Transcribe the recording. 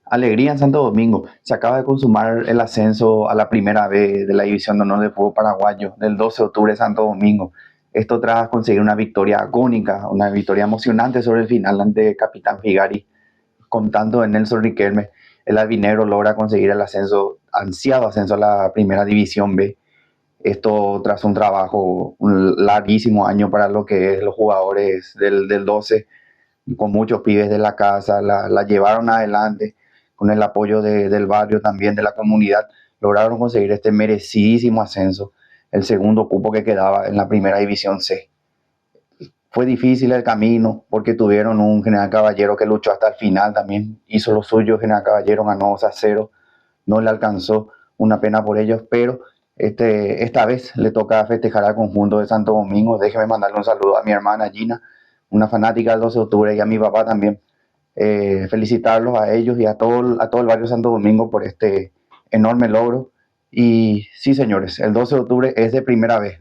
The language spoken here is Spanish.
Alegría en Santo Domingo. Se acaba de consumar el ascenso a la primera vez de la División de Honor del Fútbol Paraguayo del 12 de octubre de Santo Domingo. Esto tras conseguir una victoria agónica, una victoria emocionante sobre el final ante Capitán Figari, contando en Nelson Riquelme. El albinegro logra conseguir el ascenso, ansiado ascenso a la primera División B. Esto tras un trabajo, un larguísimo año para lo que es los jugadores del 12, con muchos pibes de la casa, la llevaron adelante con el apoyo del barrio también, de la comunidad, lograron conseguir este merecidísimo ascenso, el segundo cupo que quedaba en la primera división C. Fue difícil el camino porque tuvieron un General Caballero que luchó hasta el final también, hizo lo suyo, General Caballero ganó 2-0, no le alcanzó, una pena por ellos, pero esta vez le toca festejar al conjunto de Santo Domingo. Déjeme mandarle un saludo a mi hermana Gina, una fanática del 12 de octubre, y a mi papá también. Felicitarlos a ellos y a todo el barrio Santo Domingo por este enorme logro. Y sí, señores, el 12 de octubre es de primera vez.